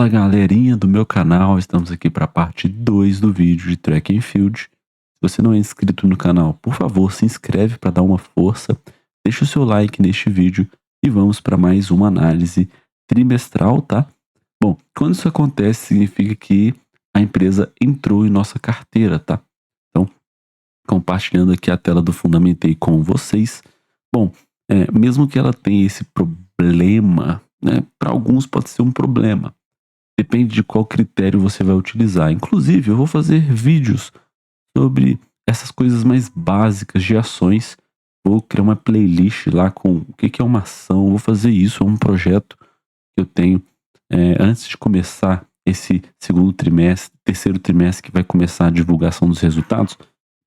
Fala galerinha do meu canal, estamos aqui para a parte 2 do vídeo de Track and Field. Se você não é inscrito no canal, por favor se inscreve para dar uma força, deixa o seu like neste vídeo e vamos para mais uma análise trimestral, tá? Bom, quando isso acontece significa que a empresa entrou em nossa carteira, tá? Então, compartilhando aqui a tela do Fundamentei com vocês. Bom, mesmo que ela tenha esse problema, né, para alguns pode ser um problema. Depende de qual critério você vai utilizar. Inclusive, eu vou fazer vídeos sobre essas coisas mais básicas de ações. Vou criar uma playlist lá com o que é uma ação. Vou fazer isso, é um projeto que eu tenho antes de começar esse terceiro trimestre que vai começar a divulgação dos resultados.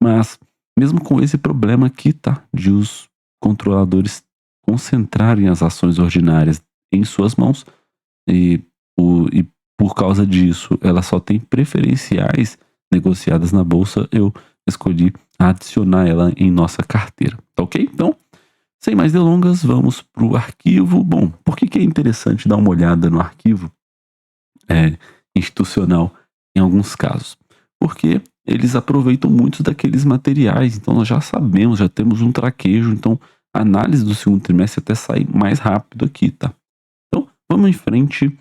Mas, mesmo com esse problema aqui, tá? De os controladores concentrarem as ações ordinárias em suas mãos e por causa disso, ela só tem preferenciais negociadas na bolsa, eu escolhi adicionar ela em nossa carteira, tá ok? Então, sem mais delongas, vamos para o arquivo. Bom, por que é interessante dar uma olhada no arquivo institucional em alguns casos? Porque eles aproveitam muitos daqueles materiais, então nós já sabemos, já temos um traquejo, então a análise do segundo trimestre até sai mais rápido aqui, tá? Então, vamos em frente.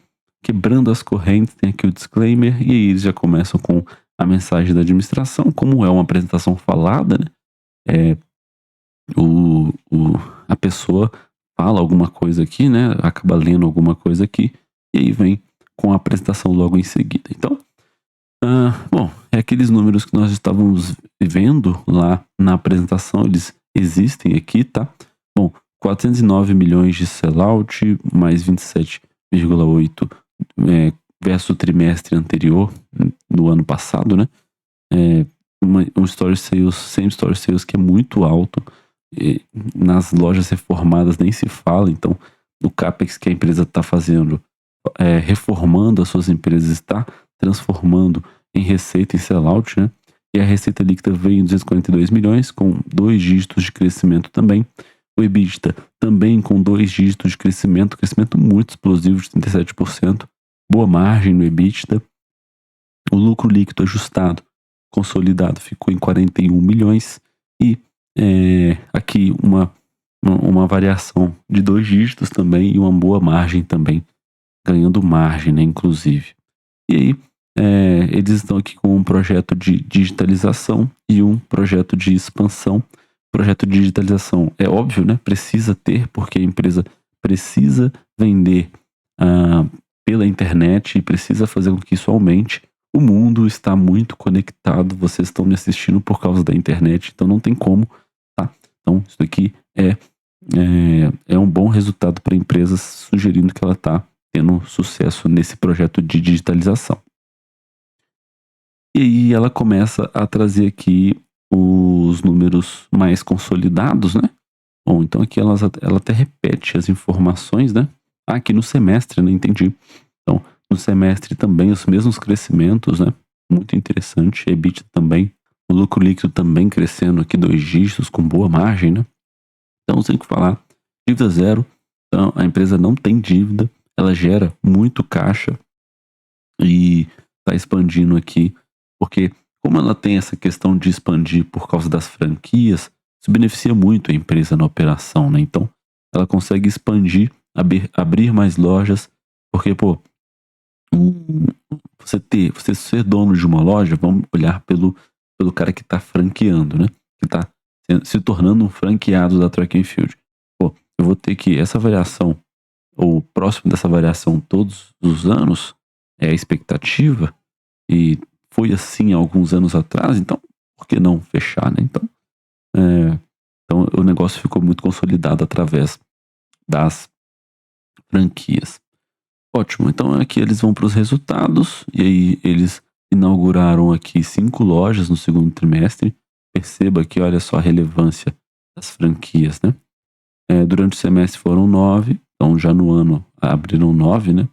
Quebrando as correntes, tem aqui o disclaimer, e aí eles já começam com a mensagem da administração, como é uma apresentação falada, né? A pessoa fala alguma coisa aqui, né? Acaba lendo alguma coisa aqui, e aí vem com a apresentação logo em seguida. Então, bom, é aqueles números que nós estávamos vendo lá na apresentação, eles existem aqui, tá? Bom, 409 milhões de sellout, mais 27,8 versus o trimestre anterior, no ano passado, né? Um Store Sales, Same Store Sales que é muito alto. Nas lojas reformadas nem se fala, então o CAPEX que a empresa está fazendo, reformando as suas empresas, está transformando em receita, em sellout, né? E a receita líquida veio em 242 milhões, com 2 dígitos de crescimento também. O EBITDA também com 2 dígitos de crescimento muito explosivo de 37%. Boa margem no EBITDA. O lucro líquido ajustado, consolidado, ficou em 41 milhões. E aqui uma variação de 2 dígitos também e uma boa margem também, ganhando margem, né, inclusive. E aí, eles estão aqui com um projeto de digitalização e um projeto de expansão. Projeto de digitalização é óbvio, né? Precisa ter, porque a empresa precisa vender pela internet e precisa fazer com que isso aumente. O mundo está muito conectado, vocês estão me assistindo por causa da internet, então não tem como, tá? Então isso aqui é um bom resultado para a empresa, sugerindo que ela está tendo sucesso nesse projeto de digitalização. E aí ela começa a trazer aqui os números mais consolidados, né? Bom, então aqui ela até repete as informações, né? Aqui no semestre, né? Entendi. Então, no semestre também os mesmos crescimentos, né? Muito interessante. EBITDA também. O lucro líquido também crescendo aqui 2 dígitos com boa margem, né? Então, sem que falar, dívida zero. Então, a empresa não tem dívida. Ela gera muito caixa e está expandindo aqui, porque como ela tem essa questão de expandir por causa das franquias, isso beneficia muito a empresa na operação, né? Então, ela consegue expandir, abrir mais lojas, porque, pô, você ser dono de uma loja, vamos olhar pelo cara que está franqueando, né? Que está se tornando um franqueado da Track and Field. Pô, eu vou ter que essa variação, ou próximo dessa variação todos os anos, é a expectativa, e foi assim há alguns anos atrás, então por que não fechar, né? Então o negócio ficou muito consolidado através das franquias. Ótimo, então aqui eles vão para os resultados, e aí eles inauguraram aqui 5 lojas no segundo trimestre. Perceba aqui, olha só a relevância das franquias, né? Durante o semestre foram 9, então já no ano abriram 9, né?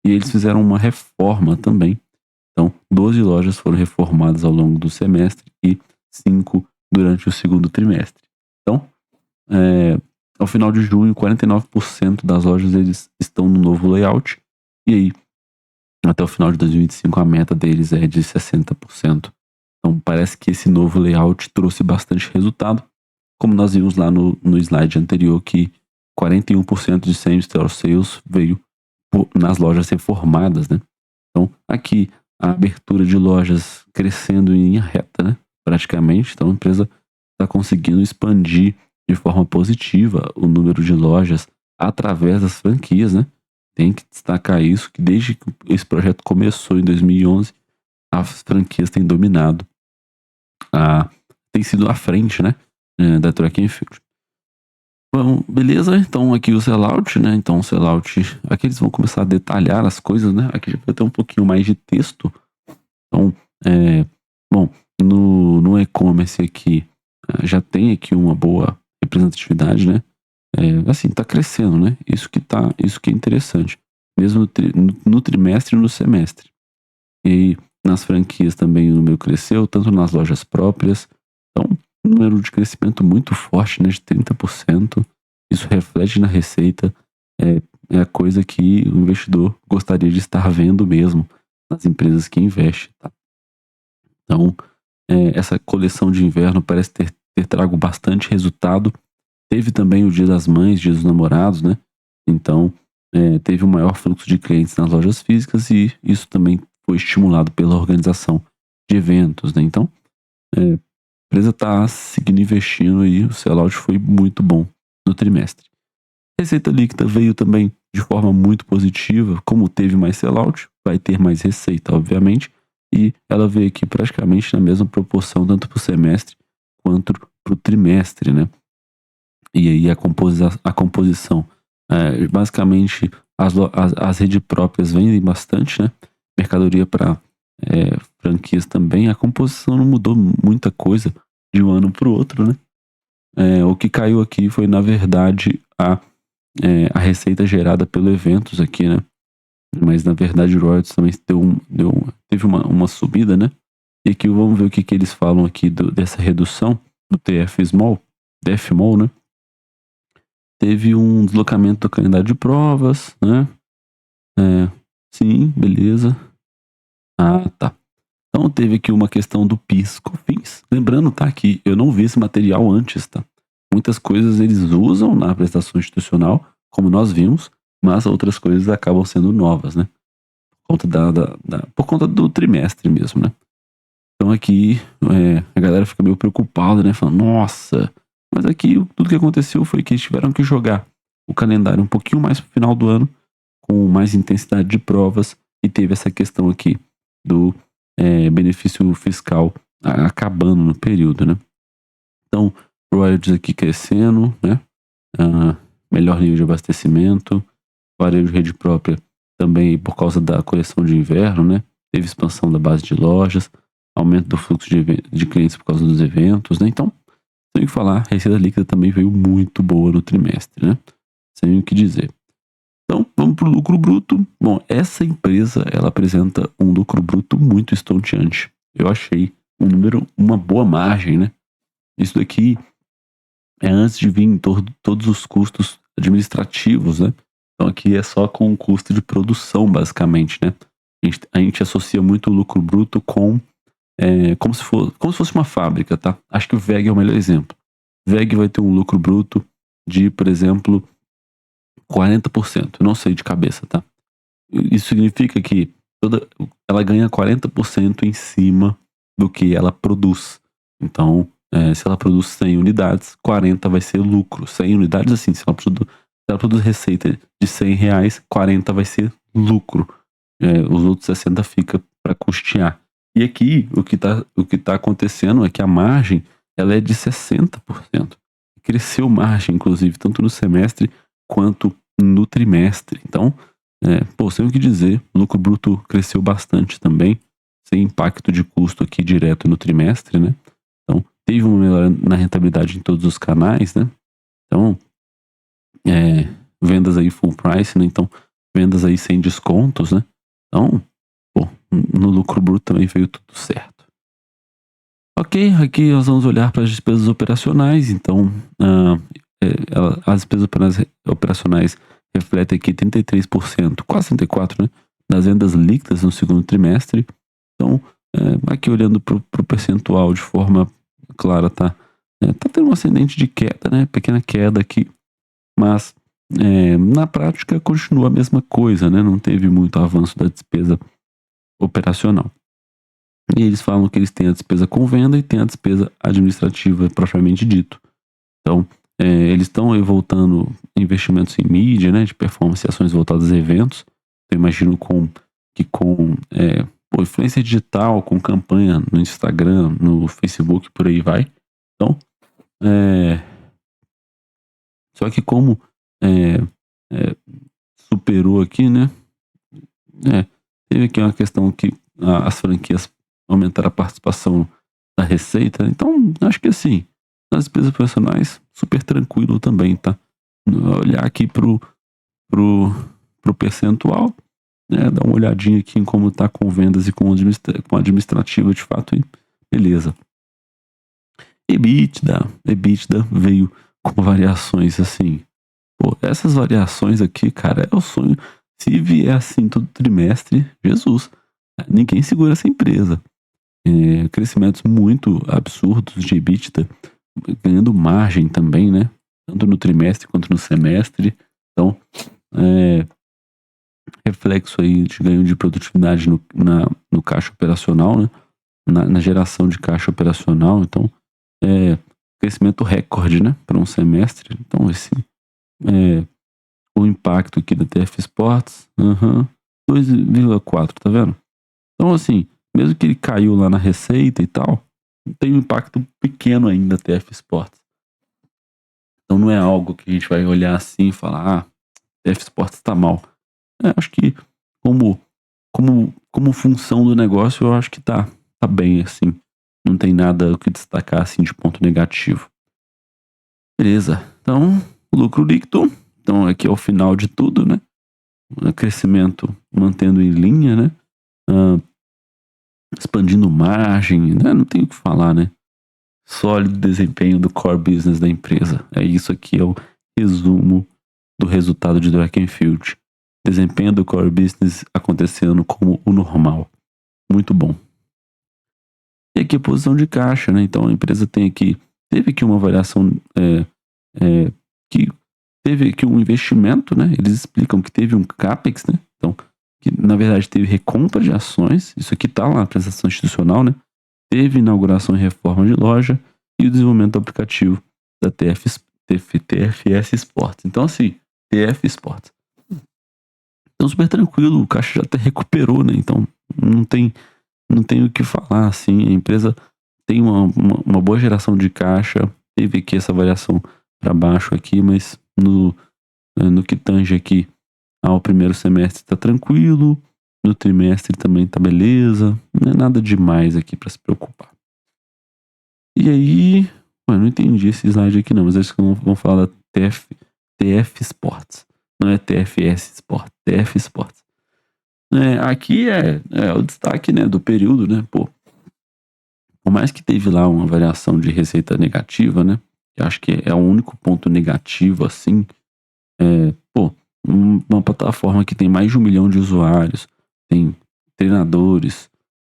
E eles fizeram uma reforma também. Então, 12 lojas foram reformadas ao longo do semestre e 5 durante o segundo trimestre. Então, ao final de junho, 49% das lojas eles estão no novo layout. E aí, Até o final de 2025 a meta deles é de 60%. Então parece que esse novo layout trouxe bastante resultado, como nós vimos lá no slide anterior, que 41% de same-store sales veio nas lojas reformadas, né? Então aqui a abertura de lojas crescendo em linha reta, né? Praticamente, então a empresa está conseguindo expandir de forma positiva o número de lojas através das franquias, né? Tem que destacar isso, que desde que esse projeto começou em 2011, as franquias têm dominado, tem sido à frente, né, da Track and Field. Bom, beleza, então aqui o sellout, né, então o sellout, aqui eles vão começar a detalhar as coisas, né, aqui já vai ter um pouquinho mais de texto, então, bom, no e-commerce aqui, já tem aqui uma boa representatividade, né, assim, tá crescendo, né, isso que é interessante, mesmo no trimestre e no semestre. E nas franquias também o número cresceu, tanto nas lojas próprias. Então, um número de crescimento muito forte, né, de 30%. Isso reflete na receita. É a coisa que o investidor gostaria de estar vendo mesmo nas empresas que investem. Tá? Então, essa coleção de inverno parece ter trago bastante resultado. Teve também o Dia das Mães, Dia dos Namorados, né? Então, teve um maior fluxo de clientes nas lojas físicas e isso também foi estimulado pela organização de eventos, né? Então, a empresa está seguindo investindo e o sellout foi muito bom no trimestre. A receita líquida veio também de forma muito positiva, como teve mais sellout, vai ter mais receita, obviamente, e ela veio aqui praticamente na mesma proporção, tanto para o semestre quanto para o trimestre, né? E aí a composição, basicamente as redes próprias vendem bastante, né? Mercadoria para franquias também. A composição não mudou muita coisa de um ano para o outro, né? O que caiu aqui foi, na verdade, a receita gerada pelo eventos aqui, né? Mas, na verdade, o royalties também teve uma subida, né? E aqui vamos ver o que eles falam aqui dessa redução do TF-Mall, né? Teve um deslocamento do calendário de provas, né? Sim, beleza. Ah, tá. Então teve aqui uma questão do PIS/COFINS. Lembrando, tá, que eu não vi esse material antes, tá? Muitas coisas eles usam na prestação institucional, como nós vimos, mas outras coisas acabam sendo novas, né? Por conta do trimestre mesmo, né? Então aqui a galera fica meio preocupada, né? Falando, nossa, mas aqui tudo que aconteceu foi que eles tiveram que jogar o calendário um pouquinho mais pro final do ano, com mais intensidade de provas, e teve essa questão aqui do benefício fiscal acabando no período, né? Então, royalties aqui crescendo, né? Melhor nível de abastecimento, varejo de rede própria também por causa da coleção de inverno, né? Teve expansão da base de lojas, aumento do fluxo de clientes por causa dos eventos, né? Então, tenho que falar, a receita líquida também veio muito boa no trimestre, né? Sem o que dizer. Então, vamos para o lucro bruto. Bom, essa empresa, ela apresenta um lucro bruto muito estonteante. Eu achei uma boa margem, né? Isso daqui é antes de vir todos os custos administrativos, né? Então aqui é só com o custo de produção, basicamente, né? A gente associa muito o lucro bruto com como se fosse uma fábrica, tá? Acho que o VEG é o melhor exemplo. O VEG vai ter um lucro bruto de, por exemplo, 40%. Eu não sei de cabeça, tá? Isso significa que ela ganha 40% em cima do que ela produz. Então, se ela produz 100 unidades, 40 vai ser lucro. 100 unidades, assim, se ela produz receita de 100 reais, 40 vai ser lucro. Os outros 60 fica para custear. E aqui, o que tá acontecendo é que a margem, ela é de 60%. Cresceu margem, inclusive, tanto no semestre quanto no trimestre. Então, sem o que dizer, o lucro bruto cresceu bastante também, sem impacto de custo aqui direto no trimestre, né? Então, teve uma melhora na rentabilidade em todos os canais, né? Então, vendas aí full price, né? Então, vendas aí sem descontos, né? Então, no lucro bruto também veio tudo certo. Ok, aqui nós vamos olhar para as despesas operacionais. Então, as despesas operacionais refletem aqui 33%, quase 34%, né? das vendas líquidas no segundo trimestre. Então, aqui olhando para o percentual de forma clara, tá tendo um ascendente de queda, né? Pequena queda aqui, mas na prática continua a mesma coisa, né? Não teve muito avanço da despesa operacional. E eles falam que eles têm a despesa com venda e têm a despesa administrativa propriamente dito. Então, eles estão voltando investimentos em mídia, né, de performance e ações voltadas a eventos. Eu imagino que com influência digital, com campanha no Instagram, no Facebook, por aí vai. Então, só que como superou aqui, né, teve aqui uma questão que as franquias aumentaram a participação da receita. Então, acho que assim, nas despesas profissionais, super tranquilo também, tá? Olhar aqui pro percentual, né? Dar uma olhadinha aqui em como tá com vendas e com administrativa de fato, e beleza. EBITDA veio com variações assim. Pô, essas variações aqui, cara, é o sonho. Se vier assim todo trimestre, Jesus, ninguém segura essa empresa. Crescimentos muito absurdos de EBITDA, ganhando margem também, né? Tanto no trimestre quanto no semestre. Então, reflexo aí de ganho de produtividade no caixa operacional, né? Na geração de caixa operacional. Então, crescimento recorde, né? Para um semestre. Então, o impacto aqui da TF Sports, 2,4, tá vendo? Então, assim, mesmo que ele caiu lá na receita e tal, tem um impacto pequeno ainda da TF Sports. Então não é algo que a gente vai olhar assim e falar, TF Sports tá mal. Acho que como função do negócio, eu acho que tá bem, assim. Não tem nada o que destacar, assim, de ponto negativo. Beleza. Então, lucro líquido. Então, aqui é o final de tudo, né? Crescimento mantendo em linha, né? Expandindo margem, né? Não tem o que falar, né? Sólido desempenho do core business da empresa. Isso aqui é o resumo do resultado de Drakenfield. Desempenho do core business acontecendo como o normal. Muito bom. E aqui a posição de caixa, né? Então a empresa teve aqui uma variação que teve aqui um investimento, né? Eles explicam que teve um CAPEX, né? Então, que na verdade teve recompra de ações. Isso aqui tá lá na apresentação institucional, né? Teve inauguração e reforma de loja e o desenvolvimento do aplicativo da TFS Sports. Então, assim, TF Sports. Então, super tranquilo, o caixa já até recuperou, né? Então, não tem o que falar, assim. A empresa tem uma boa geração de caixa, teve aqui essa variação para baixo aqui, mas no que tange aqui ao primeiro semestre tá tranquilo. No trimestre também tá beleza. Não é nada demais aqui para se preocupar. E aí, não entendi esse slide aqui não, mas acho que vamos falar da TF Sports. Não é TFS Sports, TF Sports. Aqui é o destaque, né, do período, né, pô. Por mais que teve lá uma variação de receita negativa, né, eu acho que é o único ponto negativo, assim, uma plataforma que tem mais de 1 milhão de usuários, tem treinadores,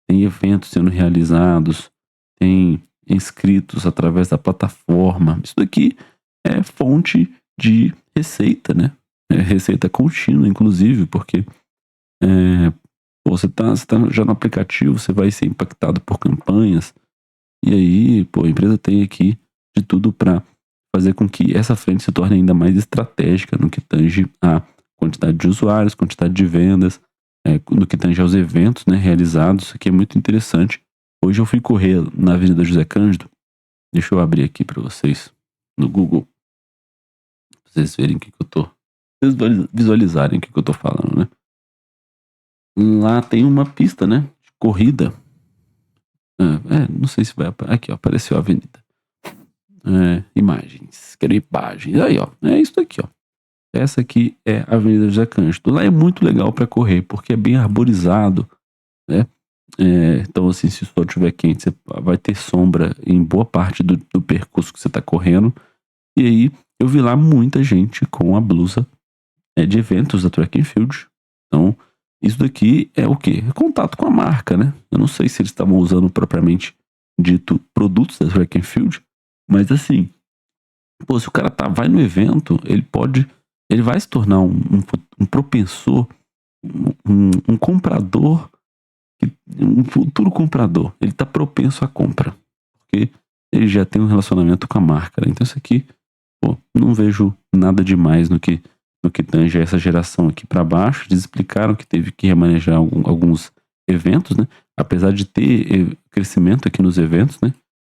tem eventos sendo realizados, tem inscritos através da plataforma. Isso daqui é fonte de receita, né? Receita contínua, inclusive, porque você tá já no aplicativo, você vai ser impactado por campanhas, e aí, a empresa tem aqui de tudo para fazer com que essa frente se torne ainda mais estratégica no que tange a quantidade de usuários, quantidade de vendas, no que tange aos eventos, né, realizados. Isso aqui é muito interessante. Hoje eu fui correr na Avenida José Cândido. Deixa eu abrir aqui para vocês no Google, pra vocês verem o que eu tô, vocês visualizarem o que eu tô falando, né? Lá tem uma pista, né, de corrida. Não sei se vai aqui, ó, apareceu a avenida. Imagens, clipagens. Aí, ó, é isso aqui, ó. Essa aqui é a Avenida José Cândido. Lá é muito legal para correr, porque é bem arborizado, né? Então, assim, se o sol estiver quente, você vai ter sombra em boa parte do percurso que você está correndo. E aí, eu vi lá muita gente com a blusa de eventos da Track and Field. Então, Isso daqui é o quê? É contato com a marca, né? Eu não sei se eles estavam usando propriamente dito produtos da Track and Field, mas assim, pô, se o cara vai no evento, ele vai se tornar um propensor, um comprador, um futuro comprador. Ele tá propenso à compra, porque ele já tem um relacionamento com a marca, né? Então isso aqui, pô, não vejo nada demais no que tange essa geração aqui para baixo. Eles explicaram que teve que remanejar alguns eventos, né? Apesar de ter crescimento aqui nos eventos, né?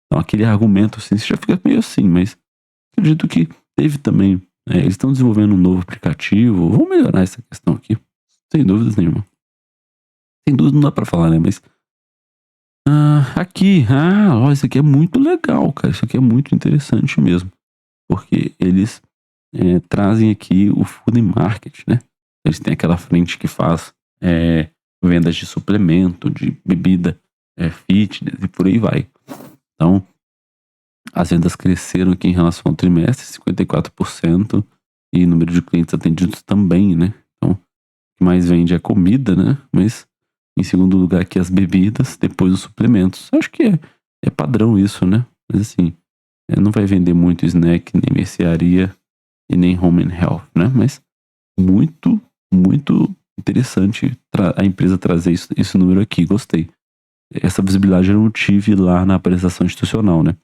Então aquele argumento assim, você já fica meio assim, mas acredito que teve também. Eles estão desenvolvendo um novo aplicativo, vão melhorar essa questão aqui, sem dúvidas nenhuma. Sem dúvida não dá pra falar, né? Mas aqui, ó, isso aqui é muito legal, cara. Isso aqui é muito interessante mesmo, porque eles trazem aqui o food market, né? Eles têm aquela frente que faz vendas de suplemento, de bebida, fitness e por aí vai. Então, as vendas cresceram aqui em relação ao trimestre, 54%, e o número de clientes atendidos também, né? Então, o que mais vende é comida, né? Mas, em segundo lugar aqui, as bebidas, depois os suplementos. Acho que é padrão isso, né? Mas assim, não vai vender muito snack, nem mercearia e nem home and health, né? Mas muito, muito interessante a empresa trazer esse número aqui, gostei. Essa visibilidade eu não tive lá na apresentação institucional, né?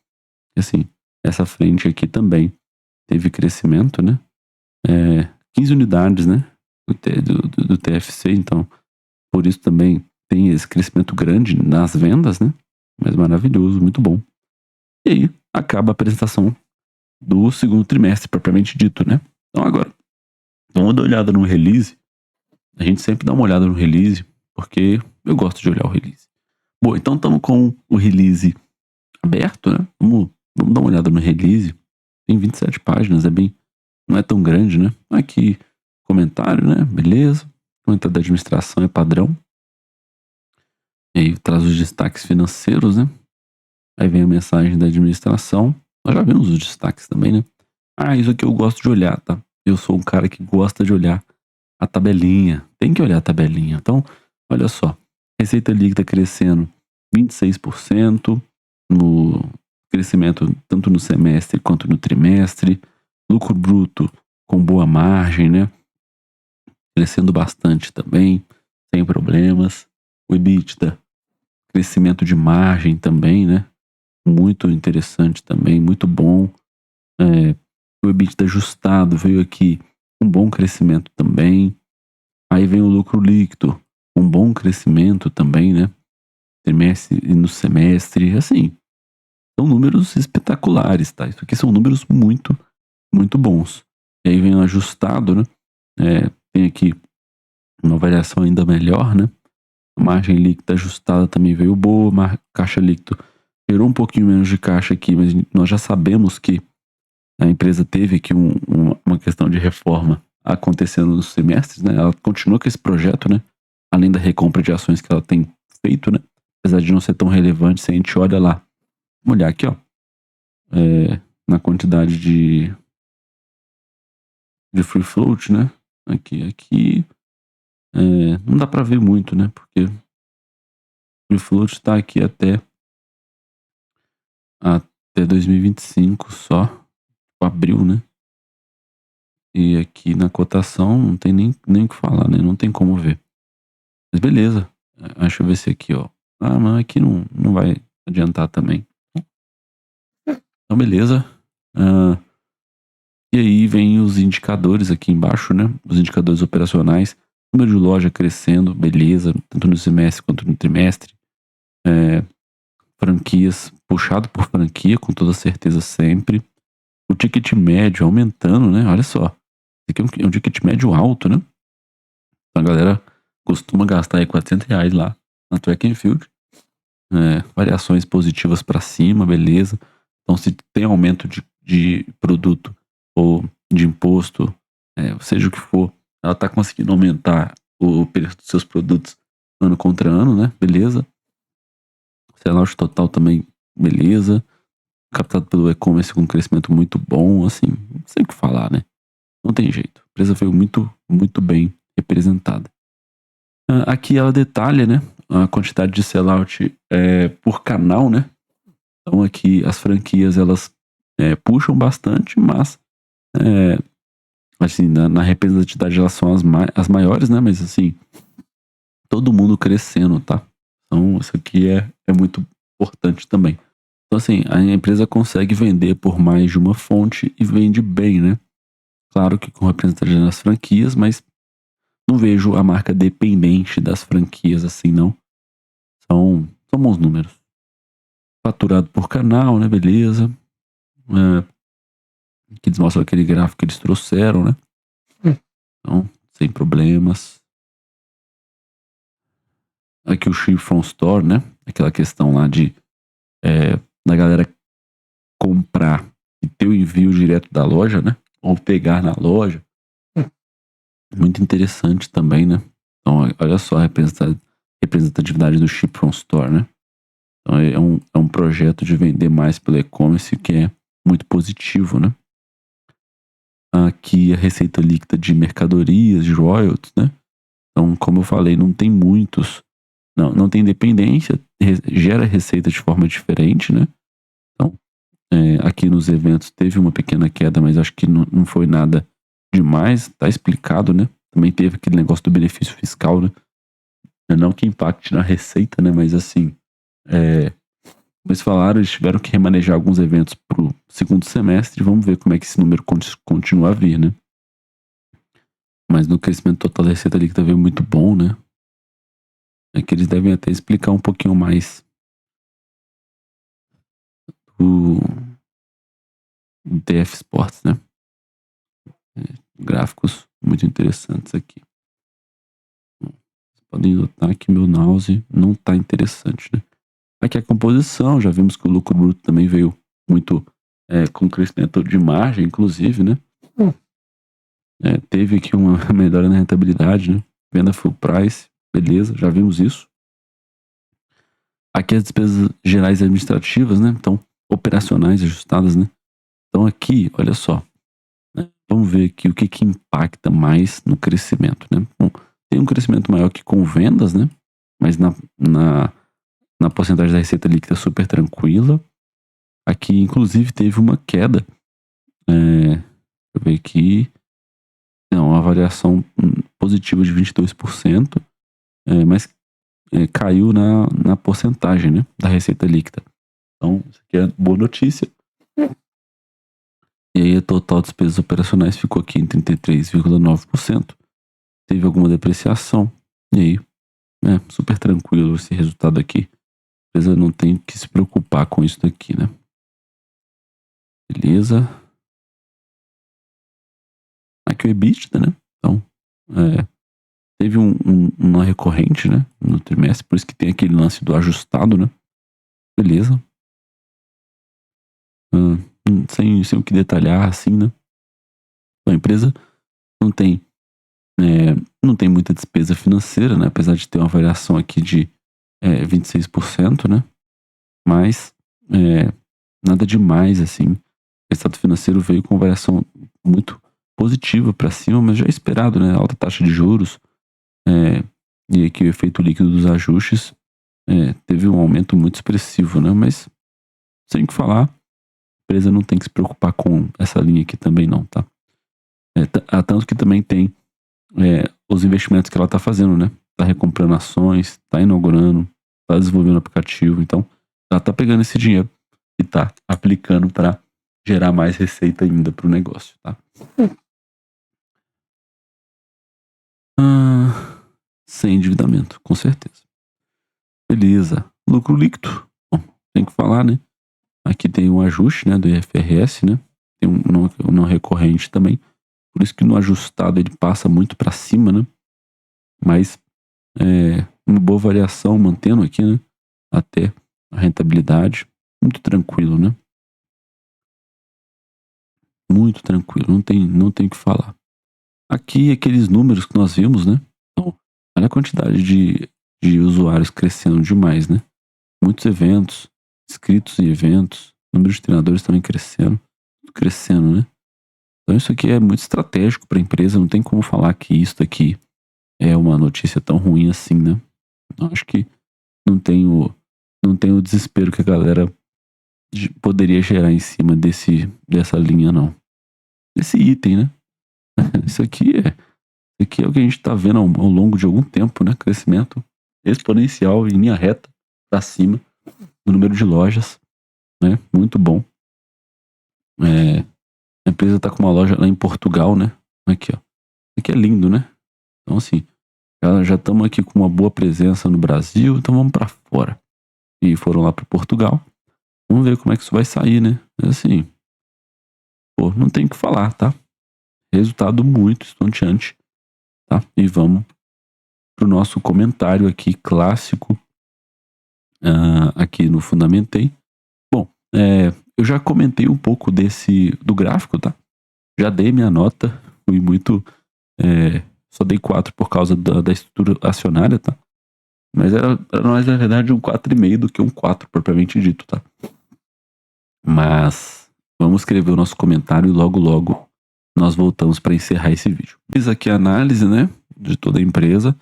Assim, essa frente aqui também teve crescimento, né? 15 unidades, né? Do TFC, então, por isso também tem esse crescimento grande nas vendas, né? Mas maravilhoso, muito bom. E aí, acaba a apresentação do segundo trimestre, propriamente dito, né? Então agora, vamos dar uma olhada no release. A gente sempre dá uma olhada no release, porque eu gosto de olhar o release. Bom, então estamos com o release aberto, né? Vamos dar uma olhada no release. Tem 27 páginas, não é tão grande, né? Aqui, comentário, né? Beleza. Comentário da administração é padrão. E aí traz os destaques financeiros, né? Aí vem a mensagem da administração. Nós já vimos os destaques também, né? Isso aqui eu gosto de olhar, tá? Eu sou um cara que gosta de olhar a tabelinha. Tem que olhar a tabelinha. Então, olha só. Receita líquida crescendo 26% no crescimento tanto no semestre quanto no trimestre. Lucro bruto com boa margem, né? Crescendo bastante também, sem problemas. O EBITDA, crescimento de margem também, né? Muito interessante também, muito bom. O EBITDA ajustado veio aqui um bom crescimento também. Aí vem o lucro líquido, um bom crescimento também, né? Trimestre e no semestre, assim. São números espetaculares, tá? Isso aqui são números muito, muito bons. E aí vem o ajustado, né? Tem aqui uma variação ainda melhor, né? A margem líquida ajustada também veio boa, caixa líquido gerou um pouquinho menos de caixa aqui, mas nós já sabemos que a empresa teve aqui uma questão de reforma acontecendo nos semestres, né? Ela continua com esse projeto, né? Além da recompra de ações que ela tem feito, né? Apesar de não ser tão relevante, se a gente olha lá, vamos olhar aqui, ó, na quantidade de free float, né? Aqui, não dá pra ver muito, né? Porque o free float tá aqui até 2025 só, abril, né? E aqui na cotação não tem nem o que falar, né? Não tem como ver. Mas beleza. Deixa eu ver se aqui, ó. Mas aqui não vai adiantar também. Então, beleza. E aí vem os indicadores aqui embaixo, né? Os indicadores operacionais. Número de loja crescendo, beleza. Tanto no semestre quanto no trimestre. Franquias, puxado por franquia, com toda certeza sempre. O ticket médio aumentando, né? Olha só. Esse aqui é um ticket médio alto, né? Então a galera costuma gastar aí R$400 lá na Track and Field. Variações positivas para cima, beleza. Então se tem aumento de produto ou de imposto, seja o que for, ela tá conseguindo aumentar o preço dos seus produtos ano contra ano, né? Beleza. Sell-out total também, beleza. Captado pelo e-commerce com um crescimento muito bom, assim, não sei o que falar, né? Não tem jeito. A empresa veio muito, muito bem representada. Aqui ela detalha, né, a quantidade de sellout por canal, né? Então aqui as franquias elas puxam bastante, mas assim, na representatividade elas são as maiores, né? Mas assim, todo mundo crescendo, tá? Então isso aqui é muito importante também. Então assim, a empresa consegue vender por mais de uma fonte e vende bem, né? Claro que com representatividade nas franquias, mas não vejo a marca dependente das franquias assim, não. São bons números. Faturado por canal, né? Beleza. Que eles mostram aquele gráfico que eles trouxeram, né? Então, sem problemas. Aqui o Ship from Store, né? Aquela questão lá da galera comprar e ter o envio direto da loja, né? Ou pegar na loja. Muito interessante também, né? Então, olha só a representatividade do Ship from Store, né? Então, é um projeto de vender mais pelo e-commerce que é muito positivo, né? Aqui a receita líquida de mercadorias, de royalties, né? Então, como eu falei, não tem muitos, não tem dependência, gera receita de forma diferente, né? Então, aqui nos eventos teve uma pequena queda, mas acho que não foi nada demais, tá explicado, né? Também teve aquele negócio do benefício fiscal, né? Não que impacte na receita, né? Mas assim, eles falaram, eles tiveram que remanejar alguns eventos pro segundo semestre. Vamos ver como é que esse número continua a vir, né? Mas no crescimento total da receita líquida veio muito bom, né? É que eles devem até explicar um pouquinho mais o TF Sports, né? Gráficos muito interessantes aqui. Vocês podem notar que meu mouse não tá interessante, né? Aqui a composição, já vimos que o lucro bruto também veio muito com crescimento de margem, inclusive, né? Teve aqui uma melhora na rentabilidade, né? Venda full price, beleza, já vimos isso. Aqui as despesas gerais administrativas, né? Então, operacionais ajustadas, né? Então aqui, olha só, né? Vamos ver aqui o que impacta mais no crescimento, né? Bom, tem um crescimento maior que com vendas, né? Mas na porcentagem da receita líquida super tranquila. Aqui, inclusive, teve uma queda. Deixa eu ver aqui. Não, uma variação positiva de 22%, mas caiu na porcentagem, né, da receita líquida. Então, isso aqui é boa notícia. E aí, a total despesas operacionais ficou aqui em 33,9%. Teve alguma depreciação. E aí, super tranquilo esse resultado aqui. A empresa não tem que se preocupar com isso daqui, né? Beleza. Aqui o EBITDA, né? Então, teve uma recorrente, né? No trimestre, por isso que tem aquele lance do ajustado, né? Beleza. Sem o que detalhar, assim, né? A empresa não tem, não tem muita despesa financeira, né? Apesar de ter uma variação aqui de 26%, né? Mas nada demais, assim. O resultado financeiro veio com variação muito positiva para cima, mas já é esperado, né? Alta taxa de juros e aqui o efeito líquido dos ajustes teve um aumento muito expressivo, né? Mas sem o que falar, a empresa não tem que se preocupar com essa linha aqui também não, tá? Tanto que também tem os investimentos que ela tá fazendo, né? Tá recomprando ações, tá inaugurando, tá desenvolvendo aplicativo, então ela tá pegando esse dinheiro e tá aplicando para gerar mais receita ainda pro negócio, tá? Sem endividamento, com certeza. Beleza. Lucro líquido. Bom, tem que falar, né? Aqui tem um ajuste, né, do IFRS, né? Tem um não recorrente também. Por isso que no ajustado ele passa muito para cima, né? Mas uma boa variação mantendo aqui, né? Até a rentabilidade. Muito tranquilo, né? Muito tranquilo. Não tem o que falar. Aqui, aqueles números que nós vimos, né? Então, olha a quantidade de usuários crescendo demais, né? Muitos eventos, inscritos em eventos, número de treinadores também crescendo, né? Então isso aqui é muito estratégico para a empresa, não tem como falar que isso aqui é uma notícia tão ruim assim, né? Eu acho que não tem o desespero que a galera poderia gerar em cima dessa linha, não. Desse item, né? Isso aqui é o que a gente tá vendo ao longo de algum tempo, né? Crescimento exponencial em linha reta pra cima. O número de lojas, né? Muito bom. A empresa tá com uma loja lá em Portugal, né? Aqui, ó. Aqui é lindo, né? Então, assim, já estamos aqui com uma boa presença no Brasil, então vamos pra fora. E foram lá pra Portugal. Vamos ver como é que isso vai sair, né? Mas, assim, pô, não tem o que falar, tá? Resultado muito estonteante, tá? E vamos pro nosso comentário aqui clássico, aqui no Fundamentei. Bom, eu já comentei um pouco do gráfico, tá? Já dei minha nota, fui muito, só dei 4 por causa da estrutura acionária, tá? Mas era mais, na verdade, um 4,5 do que um 4 propriamente dito, tá? Mas vamos escrever o nosso comentário e logo nós voltamos para encerrar esse vídeo. Fiz aqui a análise, né, de toda a empresa.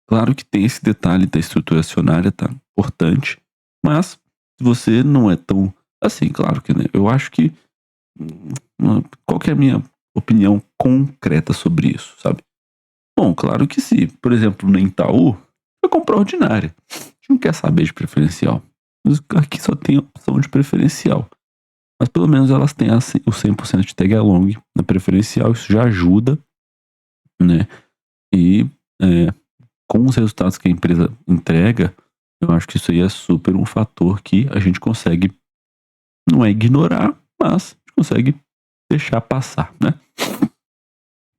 Claro que tem esse detalhe da estrutura acionária, tá? Importante. Mas, se você não é tão... Assim, claro que, né? Eu acho que... Qual que é a minha opinião concreta sobre isso, sabe? Bom, claro que se, por exemplo, no Itaú, vai comprar ordinária. A gente não quer saber de preferencial. Aqui só tem a opção de preferencial. Mas pelo menos elas têm o 100% de tag along na preferencial. Isso já ajuda, né? E com os resultados que a empresa entrega, eu acho que isso aí é super um fator que a gente consegue, não é ignorar, mas a gente consegue deixar passar, né?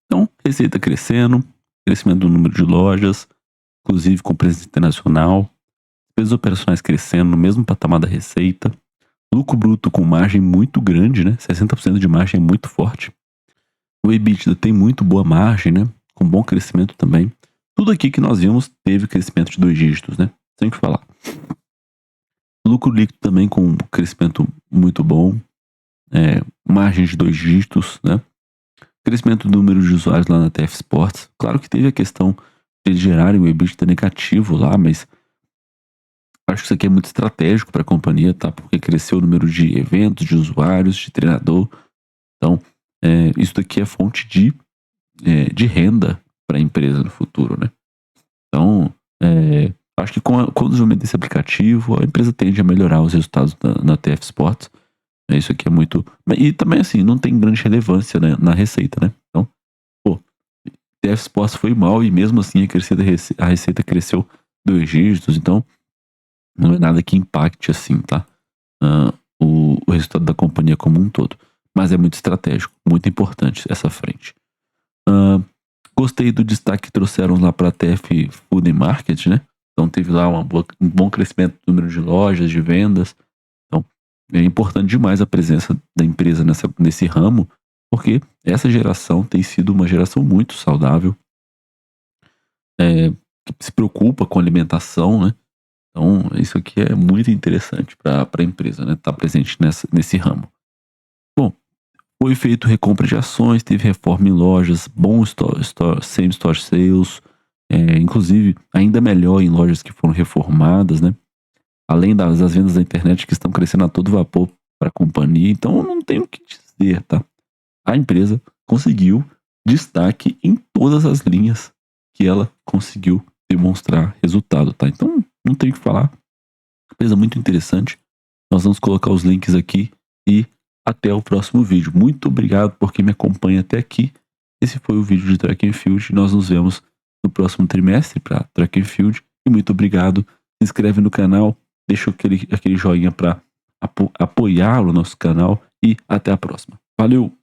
Então, receita crescendo, crescimento do número de lojas, inclusive com presença internacional, despesas operacionais crescendo no mesmo patamar da receita, lucro bruto com margem muito grande, né? 60% de margem é muito forte. O EBITDA tem muito boa margem, né? Com bom crescimento também. Tudo aqui que nós vimos teve crescimento de 2 dígitos, né? Sem que falar. Lucro líquido também com crescimento muito bom. Margem de 2 dígitos, né? Crescimento do número de usuários lá na TF Sports. Claro que teve a questão de eles gerarem o EBITDA negativo lá, mas acho que isso aqui é muito estratégico para a companhia, tá? Porque cresceu o número de eventos, de usuários, de treinador. Então, isso daqui é fonte de renda para a empresa no futuro, né? Então, acho que com o desenvolvimento desse aplicativo, a empresa tende a melhorar os resultados na TF Sports. Isso aqui é muito... E também, assim, não tem grande relevância, né, na receita, né? Então, pô, TF Sports foi mal e mesmo assim a receita cresceu 2 dígitos, então não é nada que impacte, assim, tá? O resultado da companhia como um todo. Mas é muito estratégico, muito importante essa frente. Gostei do destaque que trouxeram lá para a TF Food and Market, né? Então teve lá um bom crescimento do número de lojas, de vendas. Então é importante demais a presença da empresa nesse ramo, porque essa geração tem sido uma geração muito saudável, que se preocupa com alimentação, né? Então isso aqui é muito interessante para a empresa, né? Estar presente nesse ramo. Bom, foi feito recompra de ações, teve reforma em lojas, bom same store sales, inclusive ainda melhor em lojas que foram reformadas, né? Além das vendas da internet que estão crescendo a todo vapor para a companhia, então não tem o que dizer, tá? A empresa conseguiu destaque em todas as linhas que ela conseguiu demonstrar resultado, tá? Então não tem o que falar. Empresa muito interessante. Nós vamos colocar os links aqui e até o próximo vídeo. Muito obrigado por quem me acompanha até aqui. Esse foi o vídeo de Track and Field. Nós nos vemos no próximo trimestre para Track and Field. E muito obrigado. Se inscreve no canal, deixa aquele joinha para apoiar o nosso canal e até a próxima. Valeu!